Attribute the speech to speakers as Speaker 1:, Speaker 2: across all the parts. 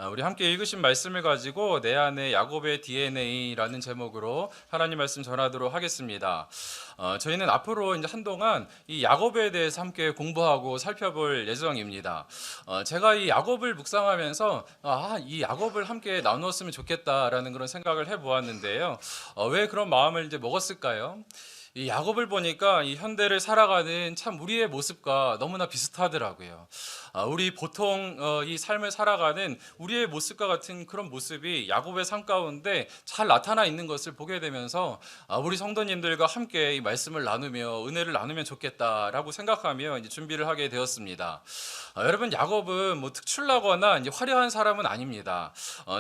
Speaker 1: 우리 함께 읽으신 말씀을 가지고 내 안에 야곱의 DNA라는 제목으로 하나님 말씀 전하도록 하겠습니다. 저희는 앞으로 이제 한동안 이 야곱에 대해서 함께 공부하고 살펴볼 예정입니다. 제가 이 야곱을 묵상하면서 이 야곱을 함께 나누었으면 좋겠다라는 그런 생각을 해보았는데요. 왜 그런 마음을 이제 먹었을까요? 이 야곱을 보니까 이 현대를 살아가는 참 우리의 모습과 너무나 비슷하더라고요. 우리 보통 이 삶을 살아가는 우리의 모습과 같은 그런 모습이 야곱의 삶 가운데 잘 나타나 있는 것을 보게 되면서 우리 성도님들과 함께 이 말씀을 나누며 은혜를 나누면 좋겠다라고 생각하며 이제 준비를 하게 되었습니다. 여러분, 야곱은 뭐 특출나거나 이제 화려한 사람은 아닙니다.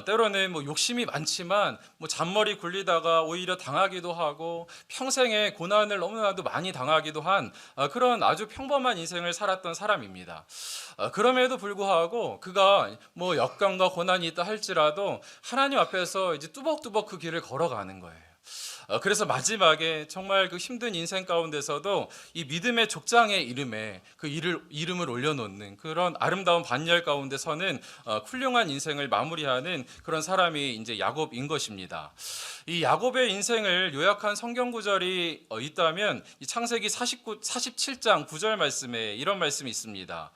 Speaker 1: 때로는 뭐 욕심이 많지만 뭐 잔머리 굴리다가 오히려 당하기도 하고 평생에 고난을 너무나도 많이 당하기도 한 그런 아주 평범한 인생을 살았던 사람입니다. 그럼에도 불구하고 그가 뭐 역경과 고난이 있다 할지라도 하나님 앞에서 이제 뚜벅뚜벅 그 길을 걸어가는 거예요. 그래서 마지막에 정말 그 힘든 인생 가운데서도 이 믿음의 족장의 이름에 그 이름을 올려놓는 그런 아름다운 반열 가운데서는 훌륭한 인생을 마무리하는 그런 사람이 이제 야곱인 것입니다. 이 야곱의 인생을 요약한 성경 구절이 있다면 이 창세기 47장 9절 말씀에 이런 말씀이 있습니다.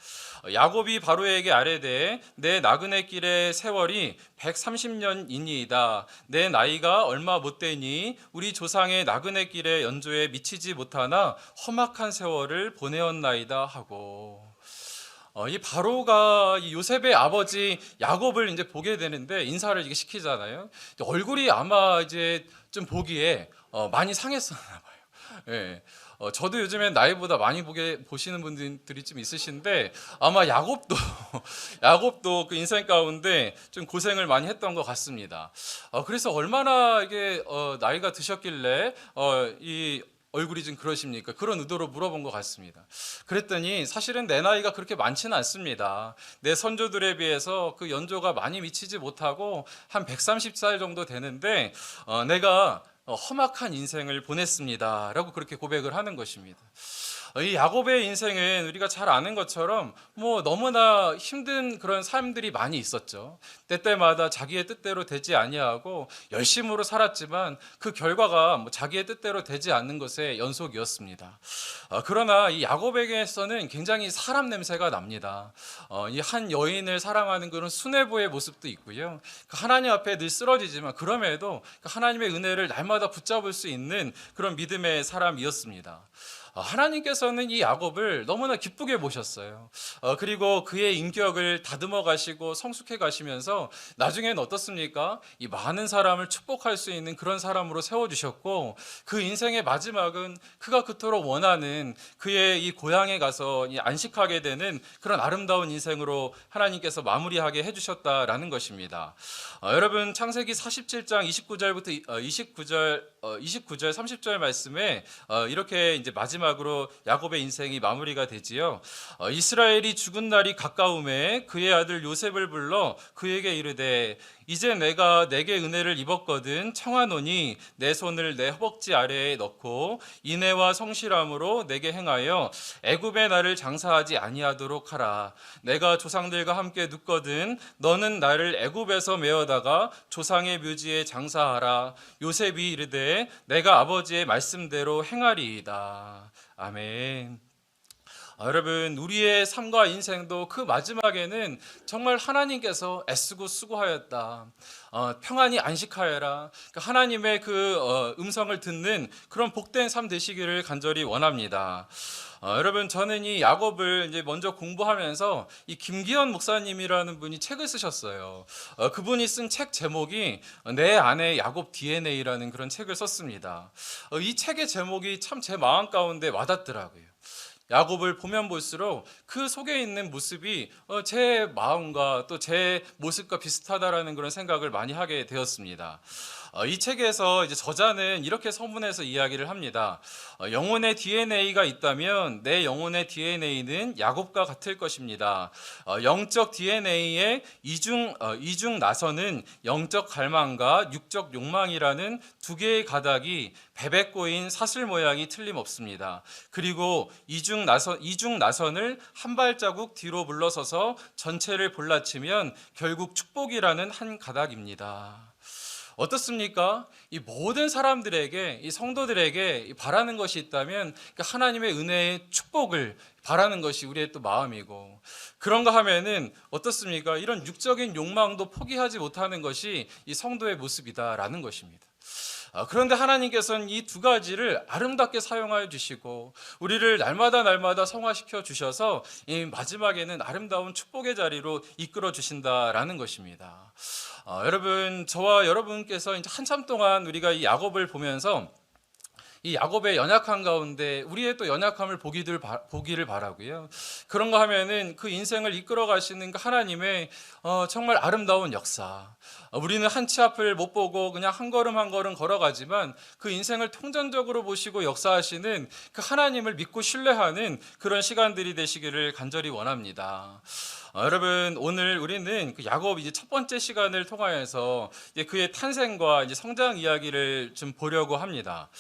Speaker 1: 야곱이 바로에게 아뢰되 내 나그네 길의 세월이 130년이니이다. 내 나이가 얼마 못 되니 우리 조상의 나그네 길의 연조에 미치지 못하나 험악한 세월을 보내었나이다 하고, 이 바로가 이 요셉의 아버지 야곱을 이제 보게 되는데 인사를 이게 시키잖아요. 얼굴이 아마 이제 좀 보기에 많이 상했었나 봐요. 예. 저도 요즘엔 나이보다 많이 보시는 분들이 좀 있으신데 아마 야곱도 야곱도 그 인생 가운데 좀 고생을 많이 했던 것 같습니다. 그래서 얼마나 이게 나이가 드셨길래 이 얼굴이 좀 그러십니까? 그런 의도로 물어본 것 같습니다. 그랬더니 사실은 내 나이가 그렇게 많지는 않습니다. 내 선조들에 비해서 그 연조가 많이 미치지 못하고 한 130살 정도 되는데 내가 험악한 인생을 보냈습니다 라고 그렇게 고백을 하는 것입니다. 이 야곱의 인생은 우리가 잘 아는 것처럼 뭐 너무나 힘든 그런 삶들이 많이 있었죠. 때때마다 자기의 뜻대로 되지 아니하고 열심으로 살았지만 그 결과가 뭐 자기의 뜻대로 되지 않는 것의 연속이었습니다. 그러나 이 야곱에게서는 굉장히 사람 냄새가 납니다. 이 한 여인을 사랑하는 그런 수뇌부의 모습도 있고요. 하나님 앞에 늘 쓰러지지만 그럼에도 하나님의 은혜를 날마다 붙잡을 수 있는 그런 믿음의 사람이었습니다. 하나님께서는 이 야곱을 너무나 기쁘게 보셨어요. 그리고 그의 인격을 다듬어 가시고 성숙해 가시면서 나중에는 어떻습니까? 이 많은 사람을 축복할 수 있는 그런 사람으로 세워주셨고, 그 인생의 마지막은 그가 그토록 원하는 그의 이 고향에 가서 안식하게 되는 그런 아름다운 인생으로 하나님께서 마무리하게 해주셨다라는 것입니다. 여러분, 창세기 47장 29절 30절 말씀에 이렇게 이제 마지막으로 야곱의 인생이 마무리가 되지요. 이스라엘이 죽은 날이 가까움에 그의 아들 요셉을 불러 그에게 이르되 이제 내가 내게 은혜를 입었거든 청하노니 내 손을 내 허벅지 아래에 넣고 인애와 성실함으로 내게 행하여 애굽의 나를 장사하지 아니하도록 하라. 내가 조상들과 함께 눕거든 너는 나를 애굽에서 메어다가 조상의 묘지에 장사하라. 요셉이 이르되 내가 아버지의 말씀대로 행하리이다. 아멘. 여러분, 우리의 삶과 인생도 그 마지막에는 정말 하나님께서 애쓰고 수고하였다, 평안히 안식하여라, 하나님의 그 음성을 듣는 그런 복된 삶 되시기를 간절히 원합니다. 여러분, 저는 이 야곱을 이제 먼저 공부하면서 이 김기현 목사님이라는 분이 책을 쓰셨어요. 그분이 쓴 책 제목이 내 안에 야곱 DNA라는 그런 책을 썼습니다. 이 책의 제목이 참 제 마음 가운데 와닿더라고요. 야곱을 보면 볼수록 그 속에 있는 모습이 제 마음과 또 제 모습과 비슷하다라는 그런 생각을 많이 하게 되었습니다. 이 책에서 이제 저자는 이렇게 서문에서 이야기를 합니다. 영혼의 DNA가 있다면 내 영혼의 DNA는 야곱과 같을 것입니다. 영적 DNA의 이중 나서는 영적 갈망과 육적 욕망이라는 두 개의 가닥이 베베 꼬인 사슬 모양이 틀림없습니다. 그리고 이중 이중 나선을 한 발자국 뒤로 물러서서 전체를 볼라치면 결국 축복이라는 한 가닥입니다. 어떻습니까? 이 모든 사람들에게, 이 성도들에게 바라는 것이 있다면 하나님의 은혜의 축복을 바라는 것이 우리의 또 마음이고, 그런가 하면은 어떻습니까? 이런 육적인 욕망도 포기하지 못하는 것이 이 성도의 모습이다라는 것입니다. 그런데 하나님께서는 이 두 가지를 아름답게 사용하여 주시고 우리를 날마다 성화시켜 주셔서 이 마지막에는 아름다운 축복의 자리로 이끌어 주신다라는 것입니다. 여러분, 저와 여러분께서 이제 한참 동안 우리가 이 야곱을 보면서 이 야곱의 연약한 가운데 우리의 또 연약함을 보기를 바라고요. 그런가 하면은 그 인생을 이끌어 가시는 그 하나님의 정말 아름다운 역사. 우리는 한 치 앞을 못 보고 그냥 한 걸음 걸어가지만 그 인생을 통전적으로 보시고 역사하시는 그 하나님을 믿고 신뢰하는 그런 시간들이 되시기를 간절히 원합니다. 여러분, 오늘 우리는 그 야곱 이제 첫 번째 시간을 통하여서 이제 그의 탄생과 이제 성장 이야기를 좀 보려고 합니다.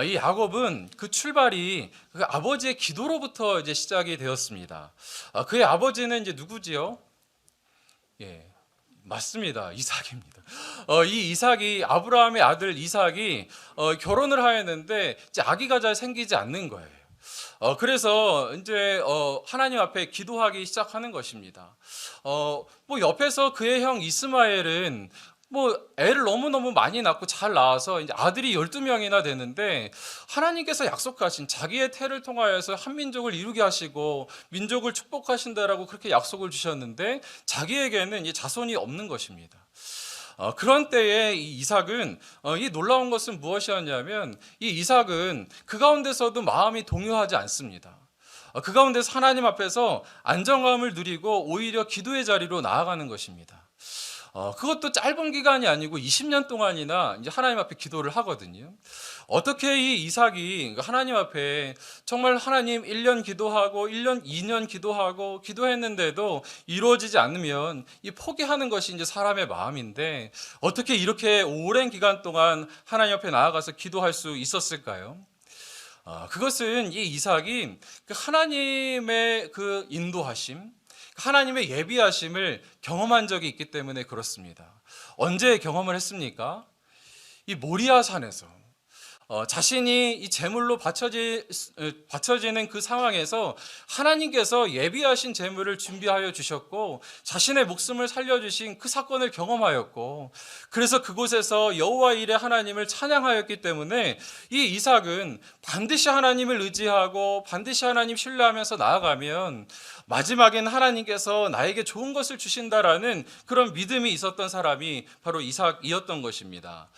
Speaker 1: 이 야곱은 그 출발이 그 아버지의 기도로부터 이제 시작이 되었습니다. 그의 아버지는 이제 누구지요? 예, 맞습니다. 이삭입니다. 이 이삭이 아브라함의 아들 이삭이 결혼을 하였는데 이제 아기가 잘 생기지 않는 거예요. 그래서 이제 하나님 앞에 기도하기 시작하는 것입니다. 뭐 옆에서 그의 형 이스마엘은 뭐 애를 너무너무 많이 낳고 잘 낳아서 이제 아들이 12명이나 되는데 하나님께서 약속하신 자기의 태를 통하여서 한 민족을 이루게 하시고 민족을 축복하신다라고 그렇게 약속을 주셨는데 자기에게는 이 자손이 없는 것입니다. 그런 때에 이 이삭은 이 놀라운 것은 무엇이었냐면 이 이삭은 그 가운데서도 마음이 동요하지 않습니다. 그 가운데서 하나님 앞에서 안정감을 누리고 오히려 기도의 자리로 나아가는 것입니다. 그것도 짧은 기간이 아니고 20년 동안이나 이제 하나님 앞에 기도를 하거든요. 어떻게 이 이삭이 하나님 앞에 정말 하나님 1년 기도하고 1년, 2년 기도하고 기도했는데도 이루어지지 않으면 이 포기하는 것이 이제 사람의 마음인데 어떻게 이렇게 오랜 기간 동안 하나님 앞에 나아가서 기도할 수 있었을까요? 그것은 이 이삭이 그 하나님의 그 인도하심, 하나님의 예비하심을 경험한 적이 있기 때문에 그렇습니다. 언제 경험을 했습니까? 이 모리아 산에서 자신이 이 제물로 바쳐지는 그 상황에서 하나님께서 예비하신 제물을 준비하여 주셨고 자신의 목숨을 살려주신 그 사건을 경험하였고 그래서 그곳에서 여호와 일의 하나님을 찬양하였기 때문에 이 이삭은 반드시 하나님을 의지하고 반드시 하나님 신뢰하면서 나아가면 마지막엔 하나님께서 나에게 좋은 것을 주신다라는 그런 믿음이 있었던 사람이 바로 이삭이었던 것입니다.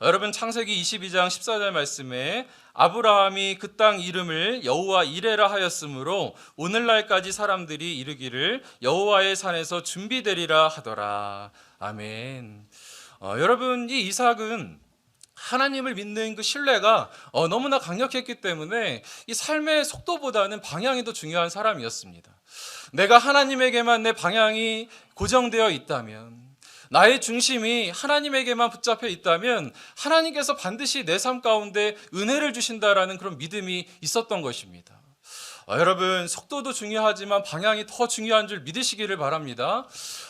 Speaker 1: 여러분, 창세기 22장 14절 말씀에 아브라함이 그 땅 이름을 여호와 이레라 하였으므로 오늘날까지 사람들이 이르기를 여호와의 산에서 준비되리라 하더라. 아멘. 여러분, 이 이삭은 하나님을 믿는 그 신뢰가 너무나 강력했기 때문에 이 삶의 속도보다는 방향이 더 중요한 사람이었습니다. 내가 하나님에게만 내 방향이 고정되어 있다면, 나의 중심이 하나님에게만 붙잡혀 있다면 하나님께서 반드시 내 삶 가운데 은혜를 주신다라는 그런 믿음이 있었던 것입니다. 여러분, 속도도 중요하지만 방향이 더 중요한 줄 믿으시기를 바랍니다.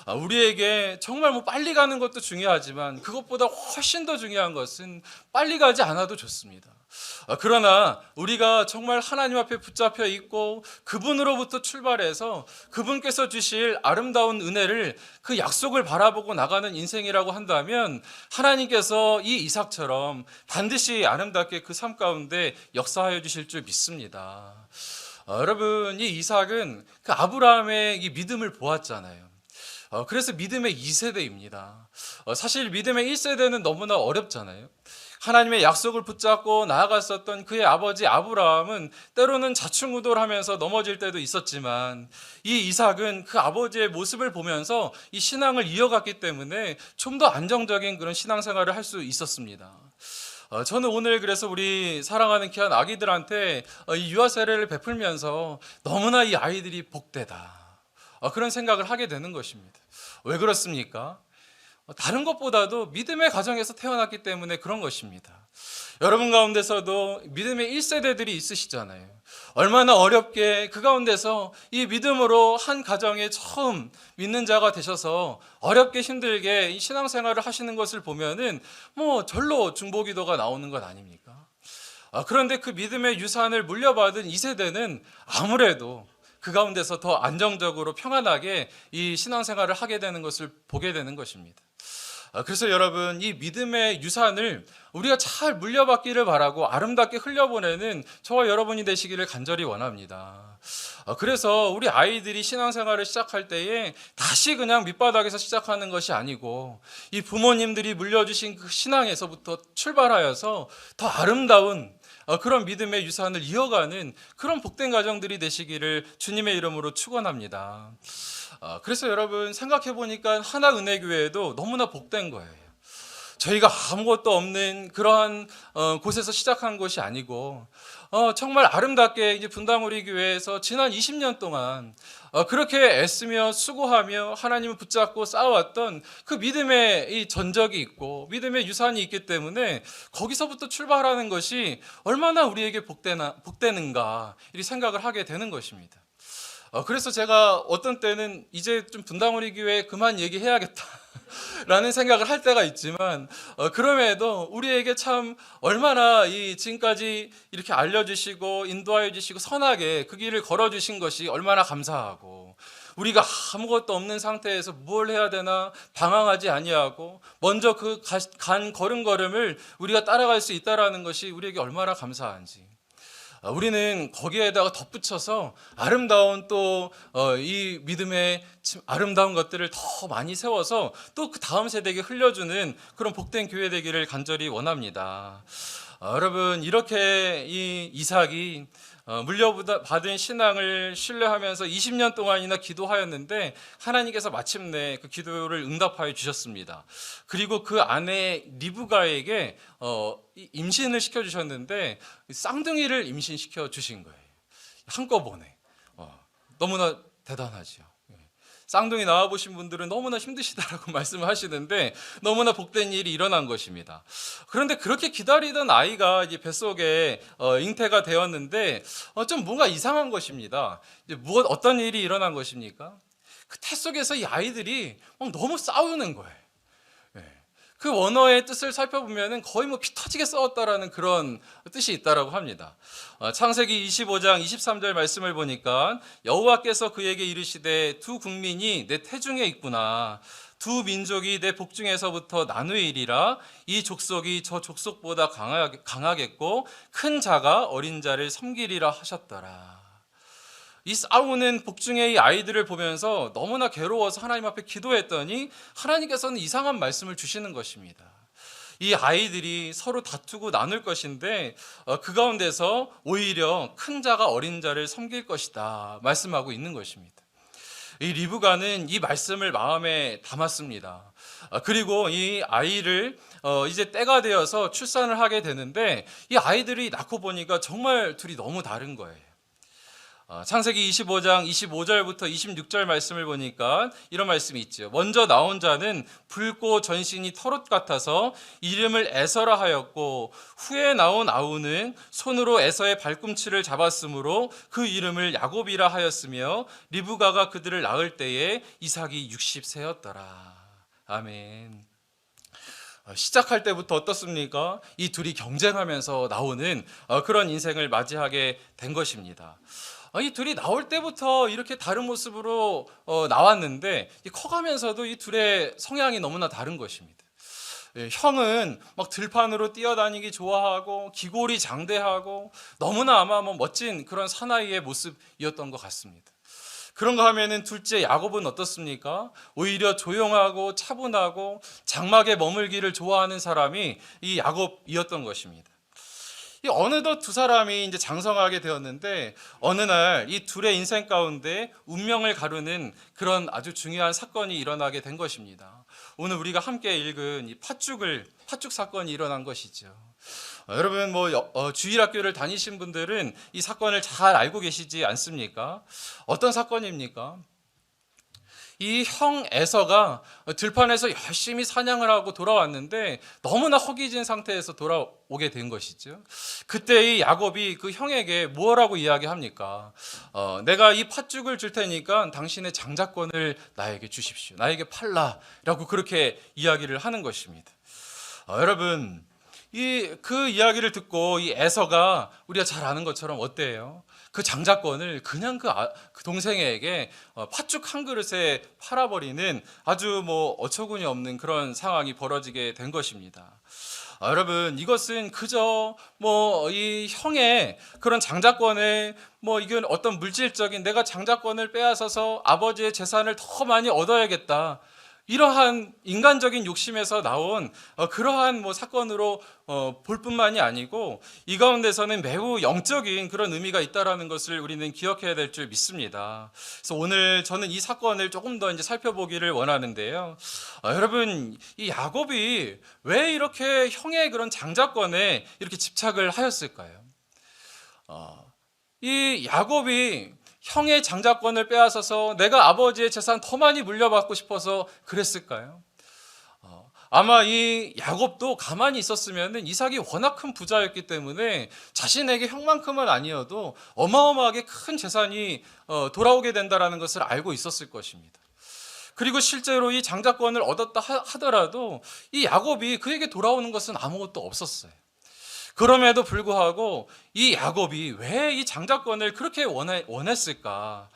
Speaker 1: 우리에게 정말 뭐 빨리 가는 것도 중요하지만 그것보다 훨씬 더 중요한 것은 빨리 가지 않아도 좋습니다. 그러나 우리가 정말 하나님 앞에 붙잡혀 있고 그분으로부터 출발해서 그분께서 주실 아름다운 은혜를 그 약속을 바라보고 나가는 인생이라고 한다면 하나님께서 이 이삭처럼 반드시 아름답게 그 삶 가운데 역사하여 주실 줄 믿습니다. 여러분, 이 이삭은 그 아브라함의 이 믿음을 보았잖아요. 그래서 믿음의 2세대입니다. 사실 믿음의 1세대는 너무나 어렵잖아요. 하나님의 약속을 붙잡고 나아갔었던 그의 아버지 아브라함은 때로는 좌충우돌하면서 넘어질 때도 있었지만 이 이삭은 그 아버지의 모습을 보면서 이 신앙을 이어갔기 때문에 좀 더 안정적인 그런 신앙생활을 할 수 있었습니다. 저는 오늘 그래서 우리 사랑하는 귀한 아기들한테 이 유아 세례를 베풀면서 너무나 이 아이들이 복되다 그런 생각을 하게 되는 것입니다. 왜 그렇습니까? 다른 것보다도 믿음의 가정에서 태어났기 때문에 그런 것입니다. 여러분 가운데서도 믿음의 1세대들이 있으시잖아요. 얼마나 어렵게 그 가운데서 이 믿음으로 한 가정에 처음 믿는 자가 되셔서 어렵게 힘들게 이 신앙생활을 하시는 것을 보면은 절로 중보기도가 나오는 것 아닙니까? 그런데 그 믿음의 유산을 물려받은 2세대는 아무래도 그 가운데서 더 안정적으로 평안하게 이 신앙생활을 하게 되는 것을 보게 되는 것입니다. 그래서 여러분, 이 믿음의 유산을 우리가 잘 물려받기를 바라고 아름답게 흘려보내는 저와 여러분이 되시기를 간절히 원합니다. 그래서 우리 아이들이 신앙생활을 시작할 때에 다시 그냥 밑바닥에서 시작하는 것이 아니고 이 부모님들이 물려주신 그 신앙에서부터 출발하여서 더 아름다운 그런 믿음의 유산을 이어가는 그런 복된 가정들이 되시기를 주님의 이름으로 축원합니다. 그래서 여러분, 생각해 보니까 하나은혜교회도 너무나 복된 거예요. 저희가 아무것도 없는 그러한 곳에서 시작한 것이 아니고 정말 아름답게 이제 분당우리 교회에서 지난 20년 동안 그렇게 애쓰며 수고하며 하나님을 붙잡고 쌓아왔던 그 믿음의 이 전적이 있고 믿음의 유산이 있기 때문에 거기서부터 출발하는 것이 얼마나 우리에게 복되는가 이 생각을 하게 되는 것입니다. 그래서 제가 어떤 때는 이제 좀 분당우리 교회 그만 얘기해야겠다 라는 생각을 할 때가 있지만 그럼에도 우리에게 참 얼마나 이 지금까지 이렇게 알려주시고 인도하여 주시고 선하게 그 길을 걸어주신 것이 얼마나 감사하고 우리가 아무것도 없는 상태에서 뭘 해야 되나 방황하지 아니하고 먼저 그 간 걸음걸음을 우리가 따라갈 수 있다는 것이 우리에게 얼마나 감사한지 우리는 거기에다가 덧붙여서 아름다운 또 이 믿음의 아름다운 것들을 더 많이 세워서 또 그 다음 세대에게 흘려주는 그런 복된 교회 되기를 간절히 원합니다. 여러분, 이렇게 이 이삭이 물려받은 신앙을 신뢰하면서 20년 동안이나 기도하였는데 하나님께서 마침내 그 기도를 응답하여 주셨습니다. 그리고 그 아내 리브가에게 임신을 시켜주셨는데 쌍둥이를 임신시켜 주신 거예요. 한꺼번에. 너무나 대단하죠. 쌍둥이 낳아보신 분들은 너무나 힘드시다라고 말씀을 하시는데 너무나 복된 일이 일어난 것입니다. 그런데 그렇게 기다리던 아이가 이제 뱃속에 잉태가 되었는데 좀 뭔가 이상한 것입니다. 이제 어떤 일이 일어난 것입니까? 그 태 속에서 이 아이들이 너무 싸우는 거예요. 그 원어의 뜻을 살펴보면 거의 피 터지게 싸웠다라는 그런 뜻이 있다라고 합니다. 창세기 25장 23절 말씀을 보니까 여호와께서 그에게 이르시되 두 국민이 내 태중에 있구나. 두 민족이 내 복중에서부터 나누이리라. 이 족속이 저 족속보다 강하겠고 큰 자가 어린 자를 섬기리라 하셨더라. 이 싸우는 복중의 이 아이들을 보면서 너무나 괴로워서 하나님 앞에 기도했더니 하나님께서는 이상한 말씀을 주시는 것입니다. 이 아이들이 서로 다투고 나눌 것인데 그 가운데서 오히려 큰 자가 어린 자를 섬길 것이다 말씀하고 있는 것입니다. 이 리브가는 이 말씀을 마음에 담았습니다. 그리고 이 아이를 이제 때가 되어서 출산을 하게 되는데 이 아이들이 낳고 보니까 정말 둘이 너무 다른 거예요. 창세기 25장 25절부터 26절 말씀을 보니까 이런 말씀이 있죠. 먼저 나온 자는 붉고 전신이 털옷 같아서 이름을 에서라 하였고 후에 나온 아우는 손으로 에서의 발꿈치를 잡았으므로 그 이름을 야곱이라 하였으며 리브가가 그들을 낳을 때에 이삭이 60세였더라. 아멘. 시작할 때부터 어떻습니까? 이 둘이 경쟁하면서 나오는 그런 인생을 맞이하게 된 것입니다. 이 둘이 나올 때부터 이렇게 다른 모습으로 나왔는데 커가면서도 이 둘의 성향이 너무나 다른 것입니다. 형은 막 들판으로 뛰어다니기 좋아하고 기골이 장대하고 너무나 아마 멋진 그런 사나이의 모습이었던 것 같습니다. 그런가 하면은 둘째 야곱은 어떻습니까? 오히려 조용하고 차분하고 장막에 머물기를 좋아하는 사람이 이 야곱이었던 것입니다. 어느덧 두 사람이 이제 장성하게 되었는데 어느 날 이 둘의 인생 가운데 운명을 가르는 그런 아주 중요한 사건이 일어나게 된 것입니다. 오늘 우리가 함께 읽은 이 팥죽 사건이 일어난 것이죠. 여러분 주일학교를 다니신 분들은 이 사건을 잘 알고 계시지 않습니까? 어떤 사건입니까? 이 형 에서가 들판에서 열심히 사냥을 하고 돌아왔는데 너무나 허기진 상태에서 돌아오게 된 것이죠. 그때 이 야곱이 그 형에게 뭐라고 이야기합니까? 내가 이 팥죽을 줄 테니까 당신의 장자권을 나에게 주십시오. 나에게 팔라라고 그렇게 이야기를 하는 것입니다. 여러분, 그 이야기를 듣고 이 에서가 우리가 잘 아는 것처럼 어때요? 그 장자권을 그냥 그 동생에게 팥죽 한 그릇에 팔아버리는 아주 어처구니 없는 그런 상황이 벌어지게 된 것입니다. 여러분, 이것은 그저 이 형의 그런 장자권에 이건 어떤 물질적인 내가 장자권을 빼앗아서 아버지의 재산을 더 많이 얻어야겠다, 이러한 인간적인 욕심에서 나온 그러한 사건으로 볼 뿐만이 아니고 이 가운데서는 매우 영적인 그런 의미가 있다라는 것을 우리는 기억해야 될 줄 믿습니다. 그래서 오늘 저는 이 사건을 조금 더 이제 살펴보기를 원하는데요. 여러분, 이 야곱이 왜 이렇게 형의 그런 장자권에 이렇게 집착을 하였을까요? 이 야곱이 형의 장자권을 빼앗아서 내가 아버지의 재산 더 많이 물려받고 싶어서 그랬을까요? 아마 이 야곱도 가만히 있었으면 이삭이 워낙 큰 부자였기 때문에 자신에게 형만큼은 아니어도 어마어마하게 큰 재산이 돌아오게 된다는 것을 알고 있었을 것입니다. 그리고 실제로 이 장자권을 얻었다 하더라도 이 야곱이 그에게 돌아오는 것은 아무것도 없었어요. 그럼에도 불구하고 이 야곱이 왜 이 장자권을 그렇게 원했을까?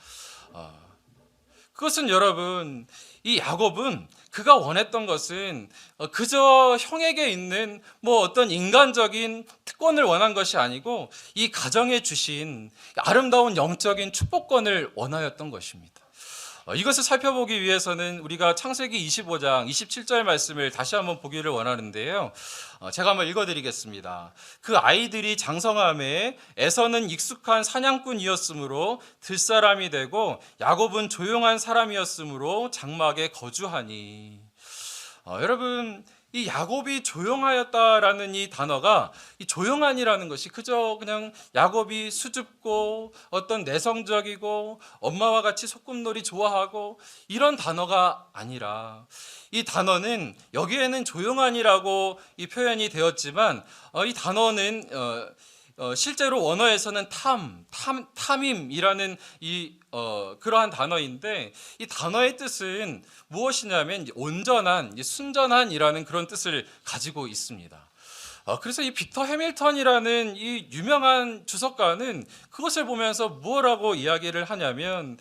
Speaker 1: 그것은 여러분, 이 야곱은 그가 원했던 것은 그저 형에게 있는 어떤 인간적인 특권을 원한 것이 아니고 이 가정에 주신 아름다운 영적인 축복권을 원하였던 것입니다. 이것을 살펴보기 위해서는 우리가 창세기 25장 27절 말씀을 다시 한번 보기를 원하는데요. 제가 한번 읽어드리겠습니다. 그 아이들이 장성함에 에서는 익숙한 사냥꾼이었으므로 들사람이 되고 야곱은 조용한 사람이었으므로 장막에 거주하니. 여러분, 이 야곱이 조용하였다라는 이 단어가, 이 조용한이라는 것이 그저 그냥 야곱이 수줍고 어떤 내성적이고 엄마와 같이 소꿉놀이 좋아하고 이런 단어가 아니라, 이 단어는 여기에는 조용한이라고 이 표현이 되었지만 이 단어는 실제로 원어에서는 탐임이라는 그러한 단어인데, 이 단어의 뜻은 무엇이냐면 온전한, 순전한이라는 그런 뜻을 가지고 있습니다. 그래서 이 빅터 해밀턴이라는 이 유명한 주석가는 그것을 보면서 무엇라고 이야기를 하냐면,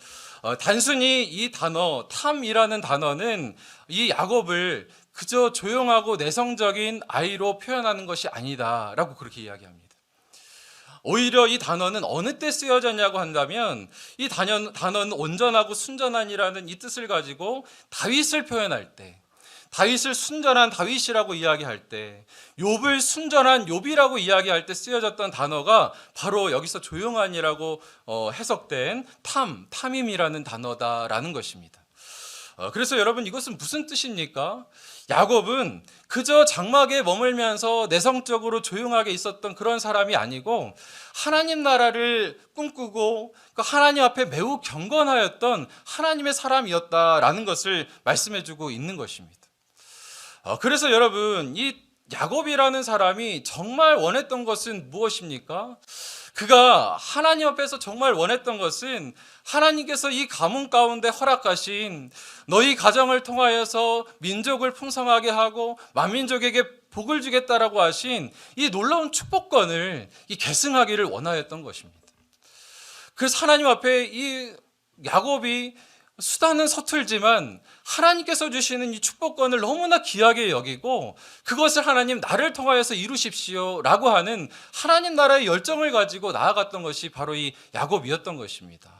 Speaker 1: 단순히 이 단어 탐이라는 단어는 이 야곱을 그저 조용하고 내성적인 아이로 표현하는 것이 아니다라고 그렇게 이야기합니다. 오히려 이 단어는 어느 때 쓰여졌냐고 한다면 이 단어는 온전하고 순전한이라는 이 뜻을 가지고 다윗을 표현할 때, 다윗을 순전한 다윗이라고 이야기할 때, 욥을 순전한 욥이라고 이야기할 때 쓰여졌던 단어가 바로 여기서 조용한이라고 해석된 탐임이라는 단어다라는 것입니다. 그래서 여러분, 이것은 무슨 뜻입니까? 야곱은 그저 장막에 머물면서 내성적으로 조용하게 있었던 그런 사람이 아니고 하나님 나라를 꿈꾸고 하나님 앞에 매우 경건하였던 하나님의 사람이었다라는 것을 말씀해주고 있는 것입니다. 그래서 여러분, 이 야곱이라는 사람이 정말 원했던 것은 무엇입니까? 그가 하나님 앞에서 정말 원했던 것은 하나님께서 이 가문 가운데 허락하신 너희 가정을 통하여서 민족을 풍성하게 하고 만민족에게 복을 주겠다라고 하신 이 놀라운 축복권을 계승하기를 원하였던 것입니다. 그래서 하나님 앞에 이 야곱이 수단은 서툴지만 하나님께서 주시는 이 축복권을 너무나 귀하게 여기고 그것을 하나님 나를 통하여서 이루십시오 라고 하는 하나님 나라의 열정을 가지고 나아갔던 것이 바로 이 야곱이었던 것입니다.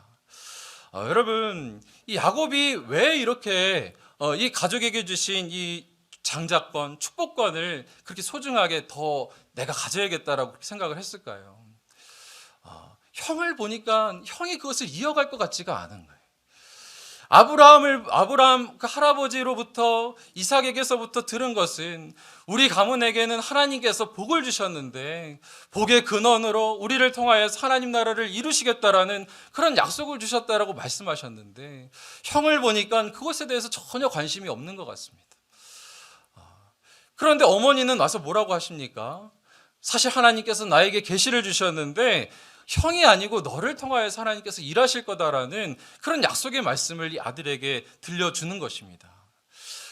Speaker 1: 여러분, 이 야곱이 왜 이렇게 이 가족에게 주신 이 장자권, 축복권을 그렇게 소중하게 더 내가 가져야겠다라고 생각을 했을까요? 형을 보니까 형이 그것을 이어갈 것 같지가 않은 거예요. 아브라함 그 할아버지로부터 이삭에게서부터 들은 것은 우리 가문에게는 하나님께서 복을 주셨는데 복의 근원으로 우리를 통하여서 하나님 나라를 이루시겠다라는 그런 약속을 주셨다라고 말씀하셨는데 형을 보니까 그것에 대해서 전혀 관심이 없는 것 같습니다. 그런데 어머니는 와서 뭐라고 하십니까? 사실 하나님께서 나에게 계시를 주셨는데 형이 아니고 너를 통하여서 하나님께서 일하실 거다라는 그런 약속의 말씀을 이 아들에게 들려주는 것입니다.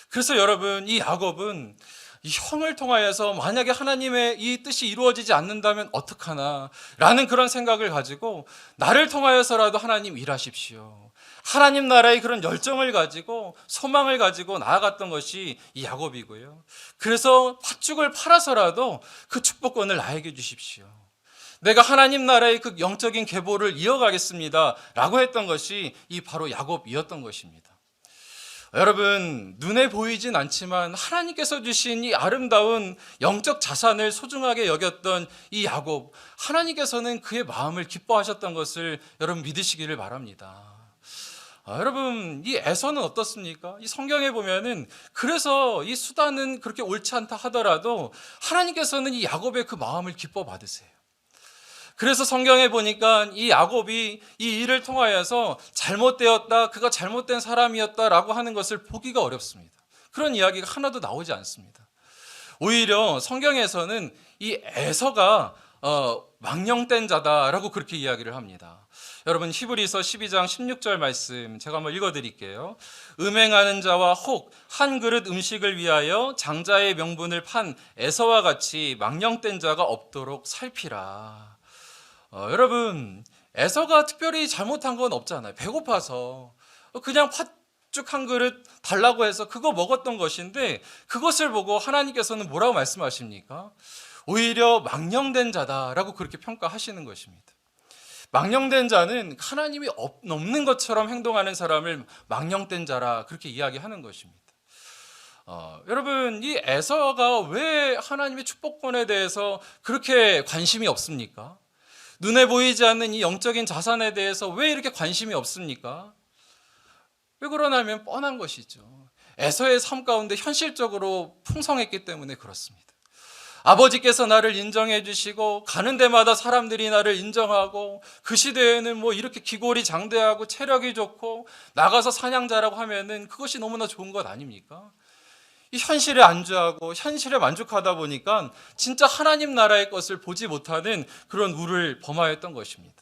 Speaker 1: 그래서 여러분, 이 야곱은 이 형을 통하여서 만약에 하나님의 이 뜻이 이루어지지 않는다면 어떡하나 라는 그런 생각을 가지고 나를 통하여서라도 하나님 일하십시오, 하나님 나라의 그런 열정을 가지고 소망을 가지고 나아갔던 것이 이 야곱이고요. 그래서 팥죽을 팔아서라도 그 축복권을 나에게 주십시오, 내가 하나님 나라의 그 영적인 계보를 이어가겠습니다 라고 했던 것이 이 바로 야곱이었던 것입니다. 여러분, 눈에 보이진 않지만 하나님께서 주신 이 아름다운 영적 자산을 소중하게 여겼던 이 야곱, 하나님께서는 그의 마음을 기뻐하셨던 것을 여러분 믿으시기를 바랍니다. 여러분, 이 에서는 어떻습니까? 이 성경에 보면은 그래서 이 수단은 그렇게 옳지 않다 하더라도 하나님께서는 이 야곱의 그 마음을 기뻐 받으세요. 그래서 성경에 보니까 이 야곱이 이 일을 통하여서 잘못되었다, 그가 잘못된 사람이었다라고 하는 것을 보기가 어렵습니다. 그런 이야기가 하나도 나오지 않습니다. 오히려 성경에서는 이 에서가 망령된 자다라고 그렇게 이야기를 합니다. 여러분, 히브리서 12장 16절 말씀 제가 한번 읽어드릴게요. 음행하는 자와 혹 한 그릇 음식을 위하여 장자의 명분을 판 에서와 같이 망령된 자가 없도록 살피라. 여러분, 에서가 특별히 잘못한 건 없잖아요. 배고파서 그냥 팥죽 한 그릇 달라고 해서 그거 먹었던 것인데 그것을 보고 하나님께서는 뭐라고 말씀하십니까? 오히려 망령된 자다라고 그렇게 평가하시는 것입니다. 망령된 자는 하나님이 없는 것처럼 행동하는 사람을 망령된 자라 그렇게 이야기하는 것입니다. 여러분, 이 에서가 왜 하나님의 축복권에 대해서 그렇게 관심이 없습니까? 눈에 보이지 않는 이 영적인 자산에 대해서 왜 이렇게 관심이 없습니까? 왜 그러냐면 뻔한 것이죠. 에서의 삶 가운데 현실적으로 풍성했기 때문에 그렇습니다. 아버지께서 나를 인정해 주시고 가는 데마다 사람들이 나를 인정하고 그 시대에는 뭐 이렇게 기골이 장대하고 체력이 좋고 나가서 사냥자라고 하면은 그것이 너무나 좋은 것 아닙니까? 이 현실에 안주하고 현실에 만족하다 보니까 진짜 하나님 나라의 것을 보지 못하는 그런 우를 범하였던 것입니다.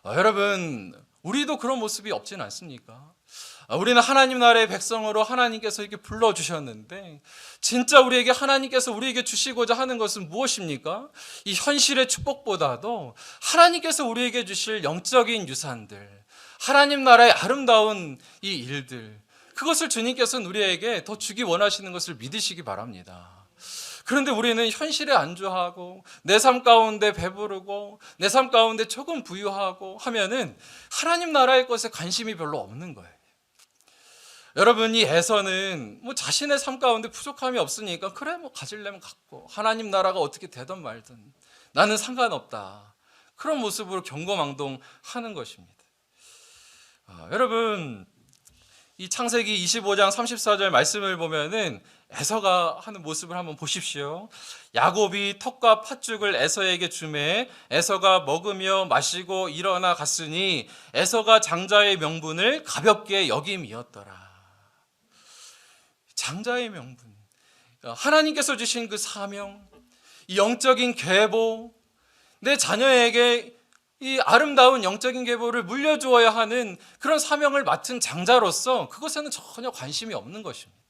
Speaker 1: 여러분, 우리도 그런 모습이 없지는 않습니까? 우리는 하나님 나라의 백성으로 하나님께서 이렇게 불러주셨는데 진짜 우리에게 하나님께서 우리에게 주시고자 하는 것은 무엇입니까? 이 현실의 축복보다도 하나님께서 우리에게 주실 영적인 유산들, 하나님 나라의 아름다운 이 일들, 그것을 주님께서는 우리에게 더 주기 원하시는 것을 믿으시기 바랍니다. 그런데 우리는 현실에 안주하고 내 삶 가운데 배부르고 내 삶 가운데 조금 부유하고 하면은 하나님 나라의 것에 관심이 별로 없는 거예요. 여러분, 이 에서는 뭐 자신의 삶 가운데 부족함이 없으니까 그래 뭐 가질려면 갖고 하나님 나라가 어떻게 되든 말든 나는 상관없다, 그런 모습으로 경거망동하는 것입니다. 여러분, 이 창세기 25장 34절 말씀을 보면은 에서가 하는 모습을 한번 보십시오. 야곱이 턱과 팥죽을 에서에게 주매 에서가 먹으며 마시고 일어나 갔으니 에서가 장자의 명분을 가볍게 여김이었더라. 장자의 명분, 하나님께서 주신 그 사명, 이 영적인 계보, 내 자녀에게 이 아름다운 영적인 계보를 물려주어야 하는 그런 사명을 맡은 장자로서 그것에는 전혀 관심이 없는 것입니다.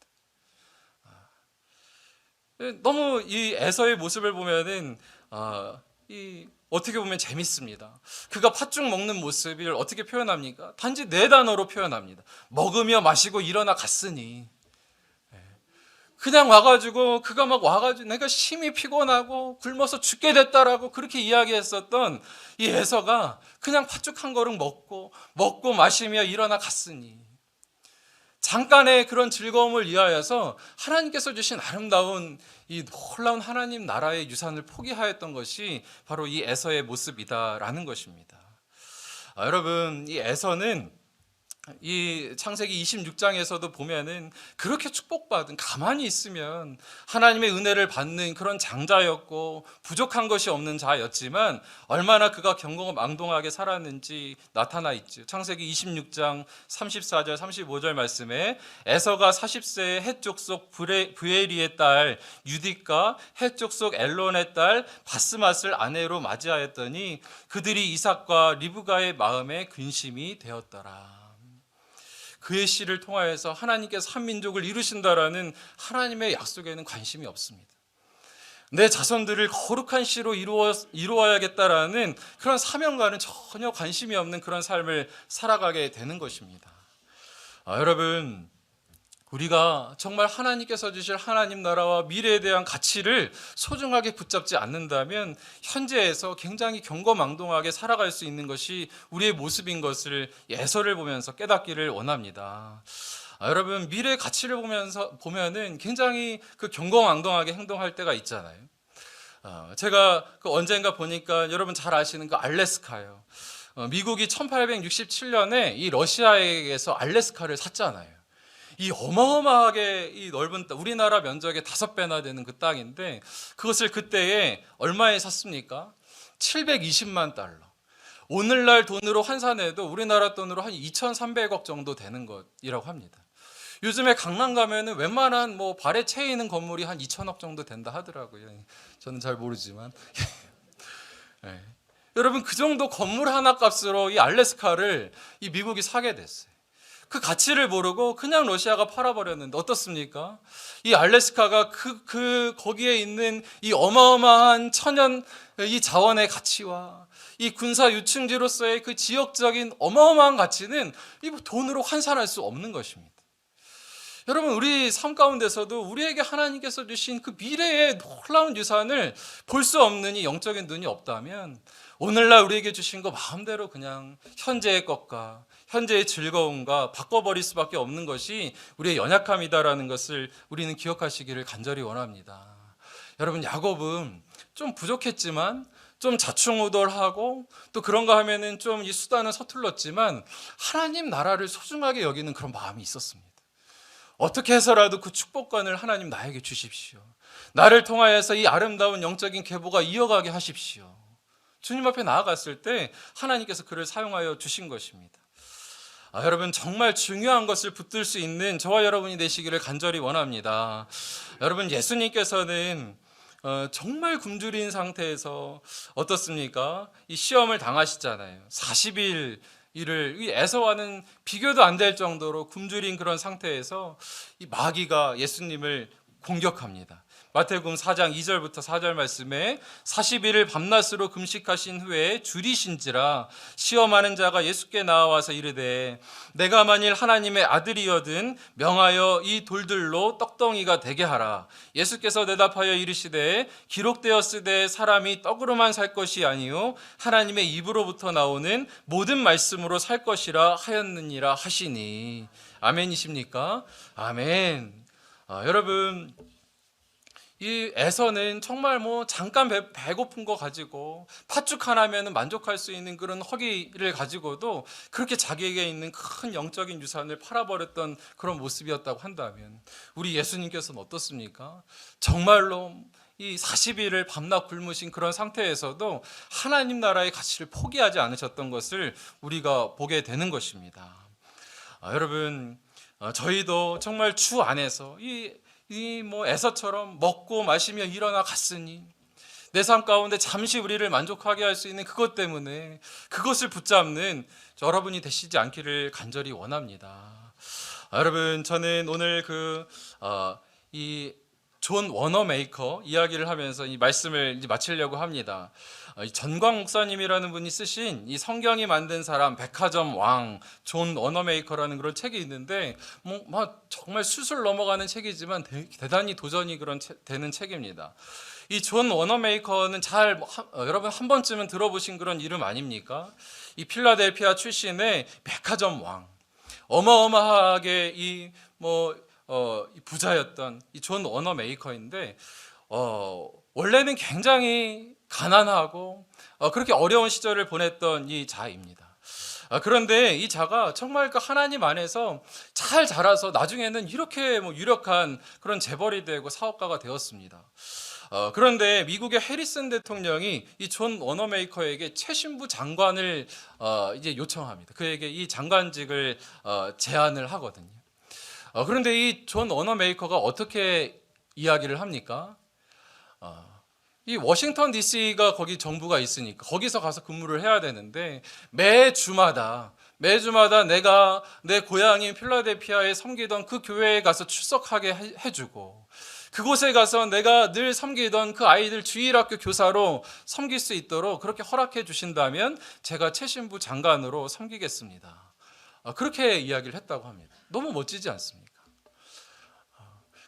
Speaker 1: 너무 이 에서의 모습을 보면은 어떻게 보면 재밌습니다. 그가 팥죽 먹는 모습을 어떻게 표현합니까? 단지 네 단어로 표현합니다. 먹으며 마시고 일어나 갔으니. 그냥 와가지고 그가 막 와가지고 내가 심히 피곤하고 굶어서 죽게 됐다라고 그렇게 이야기했었던 이 에서가 그냥 팥죽 한 그릇 먹고 마시며 일어나 갔으니, 잠깐의 그런 즐거움을 위하여서 하나님께서 주신 아름다운 이 놀라운 하나님 나라의 유산을 포기하였던 것이 바로 이 에서의 모습이다라는 것입니다. 여러분, 이 에서는 이 창세기 26장에서도 보면은 그렇게 축복받은, 가만히 있으면 하나님의 은혜를 받는 그런 장자였고 부족한 것이 없는 자였지만 얼마나 그가 경거망동하게 살았는지 나타나 있죠. 창세기 26장 34절 35절 말씀에 에서가 40세에 헷 족속 브에리의 딸 유딕과 헷 족속 엘론의 딸 바스맛을 아내로 맞이하였더니 그들이 이삭과 리브가의 마음에 근심이 되었더라. 그의 씨를 통하여서 하나님께서 한 민족을 이루신다라는 하나님의 약속에는 관심이 없습니다. 내 자손들을 거룩한 씨로 이루어야겠다라는 그런 사명과는 전혀 관심이 없는 그런 삶을 살아가게 되는 것입니다. 여러분, 우리가 정말 하나님께서 주실 하나님 나라와 미래에 대한 가치를 소중하게 붙잡지 않는다면 현재에서 굉장히 경거망동하게 살아갈 수 있는 것이 우리의 모습인 것을 예서를 보면서 깨닫기를 원합니다. 여러분, 미래의 가치를 보면은 굉장히 그 경거망동하게 행동할 때가 있잖아요. 제가 언젠가 보니까 여러분 잘 아시는 그 알래스카요. 미국이 1867년에 이 러시아에게서 알래스카를 샀잖아요. 이 어마어마하게 이 넓은 땅, 우리나라 면적의 5배나 되는 그 땅인데 그것을 그때에 얼마에 샀습니까? 720만 달러. 오늘날 돈으로 환산해도 우리나라 돈으로 한 2,300억 정도 되는 것이라고 합니다. 요즘에 강남 가면은 웬만한 뭐 발에 채이는 건물이 한 2,000억 정도 된다 하더라고요. 저는 잘 모르지만. 네. 여러분, 그 정도 건물 하나 값으로 이 알래스카를 이 미국이 사게 됐어요. 그 가치를 모르고 그냥 러시아가 팔아버렸는데 어떻습니까? 이 알래스카가 거기에 있는 이 어마어마한 천연 이 자원의 가치와 이 군사 유충지로서의 그 지역적인 어마어마한 가치는 이 돈으로 환산할 수 없는 것입니다. 여러분, 우리 삶 가운데서도 우리에게 하나님께서 주신 그 미래의 놀라운 유산을 볼 수 없는 이 영적인 눈이 없다면 오늘날 우리에게 주신 거 마음대로 그냥 현재의 것과 현재의 즐거움과 바꿔버릴 수밖에 없는 것이 우리의 연약함이다라는 것을 우리는 기억하시기를 간절히 원합니다. 여러분, 야곱은 좀 부족했지만 좀 자충우돌하고 또 그런가 하면은 좀 이 수단은 서툴렀지만 하나님 나라를 소중하게 여기는 그런 마음이 있었습니다. 어떻게 해서라도 그 축복관을 하나님 나에게 주십시오. 나를 통하여서 이 아름다운 영적인 계보가 이어가게 하십시오. 주님 앞에 나아갔을 때 하나님께서 그를 사용하여 주신 것입니다. 여러분, 정말 중요한 것을 붙들 수 있는 저와 여러분이 되시기를 간절히 원합니다. 여러분, 예수님께서는 정말 굶주린 상태에서 어떻습니까? 이 시험을 당하시잖아요. 40일 이를 에서와는 비교도 안 될 정도로 굶주린 그런 상태에서 이 마귀가 예수님을 공격합니다. 마태복음 4장 2절부터 4절 말씀에 40일을 밤낮으로 금식하신 후에 줄이신지라 시험하는 자가 예수께 나와서 이르되 내가 만일 하나님의 아들이여든 명하여 이 돌들로 떡덩이가 되게 하라. 예수께서 대답하여 이르시되 기록되었으되 사람이 떡으로만 살 것이 아니요 하나님의 입으로부터 나오는 모든 말씀으로 살 것이라 하였느니라 하시니. 아멘이십니까? 아멘. 여러분, 이 에서는 정말 뭐 잠깐 배고픈 거 가지고 팥죽 하나면 만족할 수 있는 그런 허기를 가지고도 그렇게 자기에게 있는 큰 영적인 유산을 팔아버렸던 그런 모습이었다고 한다면 우리 예수님께서는 어떻습니까? 정말로 이 40일을 밤낮 굶으신 그런 상태에서도 하나님 나라의 가치를 포기하지 않으셨던 것을 우리가 보게 되는 것입니다. 여러분, 저희도 정말 주 안에서 이 에서처럼 먹고 마시며 일어나 갔으니 내 삶 가운데 잠시 우리를 만족하게 할 수 있는 그것 때문에 그것을 붙잡는 여러분이 되시지 않기를 간절히 원합니다. 여러분, 저는 오늘 이 존 워너메이커 이야기를 하면서 이 말씀을 이제 마치려고 합니다. 전광 목사님이라는 분이 쓰신 이 성경이 만든 사람 백화점 왕 존 워너메이커라는 그런 책이 있는데 정말 수술 넘어가는 책이지만 대단히 도전이 되는 책입니다. 이 존 워너메이커는 여러분 한 번쯤은 들어보신 그런 이름 아닙니까? 이 필라델피아 출신의 백화점 왕, 어마어마하게 이 부자였던 이 존 워너메이커인데 원래는 굉장히 가난하고 그렇게 어려운 시절을 보냈던 이 자입니다. 그런데 이 자가 정말 그 하나님 안에서 잘 자라서 나중에는 이렇게 유력한 그런 재벌이 되고 사업가가 되었습니다. 그런데 미국의 해리슨 대통령이 이 존 워너메이커에게 최신부 장관을 이제 요청합니다. 그에게 이 장관직을 제안을 하거든요. 그런데 이 존 워너메이커가 어떻게 이야기를 합니까? 이 워싱턴 DC가 거기 정부가 있으니까 거기서 가서 근무를 해야 되는데 매주마다 내가 내 고향인 필라델피아에 섬기던 그 교회에 가서 출석하게 해주고 그곳에 가서 내가 늘 섬기던 그 아이들 주일학교 교사로 섬길 수 있도록 그렇게 허락해 주신다면 제가 최신부 장관으로 섬기겠습니다. 그렇게 이야기를 했다고 합니다. 너무 멋지지 않습니까?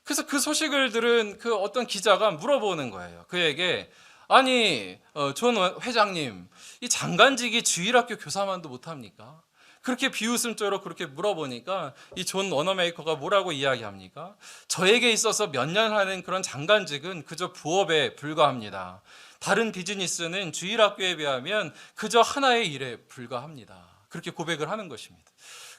Speaker 1: 그래서 그 소식을 들은 그 어떤 기자가 물어보는 거예요. 그에게 아니 존 회장님 이 장관직이 주일학교 교사만도 못합니까? 그렇게 비웃음조로 그렇게 물어보니까 이 존 워너메이커가 뭐라고 이야기합니까? 저에게 있어서 몇 년 하는 그런 장관직은 그저 부업에 불과합니다. 다른 비즈니스는 주일학교에 비하면 그저 하나의 일에 불과합니다. 그렇게 고백을 하는 것입니다.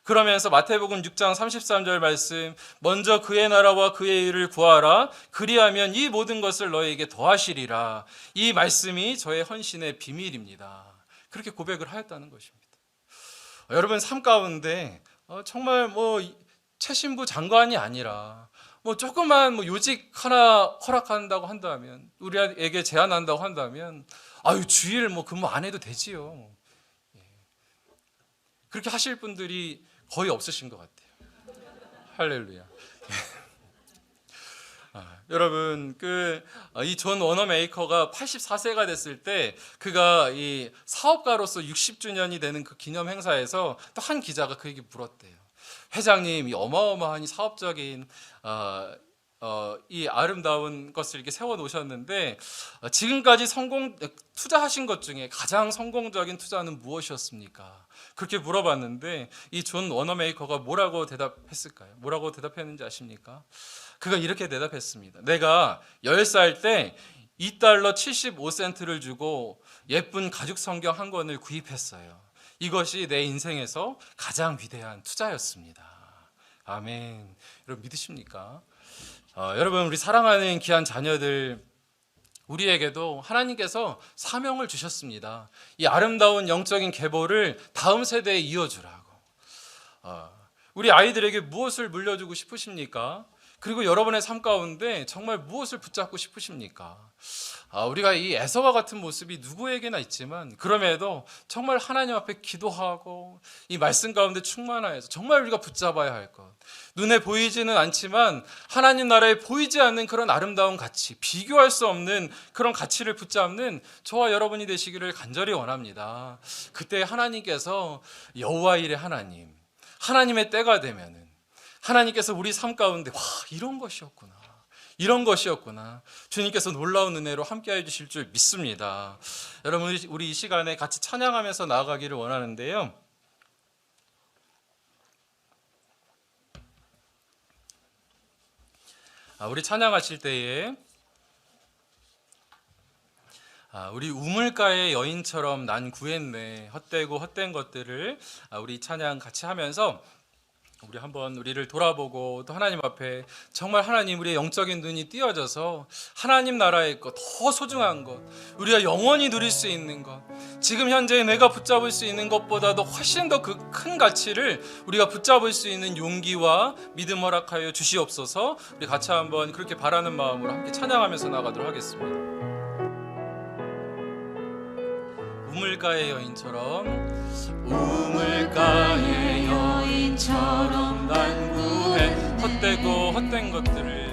Speaker 1: 그러면서 마태복음 6장 33절 말씀 먼저 그의 나라와 그의 일을 구하라 그리하면 이 모든 것을 너에게 더하시리라 이 말씀이 저의 헌신의 비밀입니다. 그렇게 고백을 하였다는 것입니다. 여러분 삶 가운데 정말 최신부 장관이 아니라 조그만 요직 하나 허락한다고 한다면 우리에게 제안한다고 한다면 주일 근무 안 해도 되지요. 그렇게 하실 분들이 거의 없으신 것 같아요. 할렐루야. 여러분 이 존 워너메이커가 84세가 됐을 때 그가 이 사업가로서 60주년이 되는 그 기념 행사에서 또 한 기자가 그에게 물었대요. 회장님 이 어마어마한 사업적인 이 아름다운 것을 이렇게 세워 놓으셨는데 지금까지 투자하신 것 중에 가장 성공적인 투자는 무엇이었습니까? 그렇게 물어봤는데 이 존 워너메이커가 뭐라고 대답했을까요? 뭐라고 대답했는지 아십니까? 그가 이렇게 대답했습니다. 내가 10살 때 $2.75를 주고 예쁜 가죽 성경 한 권을 구입했어요. 이것이 내 인생에서 가장 위대한 투자였습니다. 아멘. 여러분 믿으십니까? 여러분 우리 사랑하는 귀한 자녀들 우리에게도 하나님께서 사명을 주셨습니다. 이 아름다운 영적인 계보를 다음 세대에 이어주라고. 우리 아이들에게 무엇을 물려주고 싶으십니까? 그리고 여러분의 삶 가운데 정말 무엇을 붙잡고 싶으십니까? 우리가 이 에서와 같은 모습이 누구에게나 있지만 그럼에도 정말 하나님 앞에 기도하고 이 말씀 가운데 충만하여서 정말 우리가 붙잡아야 할 것, 눈에 보이지는 않지만 하나님 나라에 보이지 않는 그런 아름다운 가치, 비교할 수 없는 그런 가치를 붙잡는 저와 여러분이 되시기를 간절히 원합니다. 그때 하나님께서 여호와 일의 하나님의 때가 되면은 하나님께서 우리 삶 가운데 이런 것이었구나. 주님께서 놀라운 은혜로 함께해 주실 줄 믿습니다. 여러분 우리 이 시간에 같이 찬양하면서 나아가기를 원하는데요. 우리 찬양하실 때에 우리 우물가의 여인처럼 난 구했네 헛되고 헛된 것들을 우리 찬양 같이 하면서 우리 한번 우리를 돌아보고 또 하나님 앞에 정말 하나님 우리의 영적인 눈이 띄어져서 하나님 나라의 것, 더 소중한 것, 우리가 영원히 누릴 수 있는 것, 지금 현재 내가 붙잡을 수 있는 것보다도 훨씬 더 그 큰 가치를 우리가 붙잡을 수 있는 용기와 믿음 허락하여 주시옵소서. 우리 같이 한번 그렇게 바라는 마음으로 함께 찬양하면서 나가도록 하겠습니다. 우물가의 여인처럼 난 구해 헛되고 헛된 것들을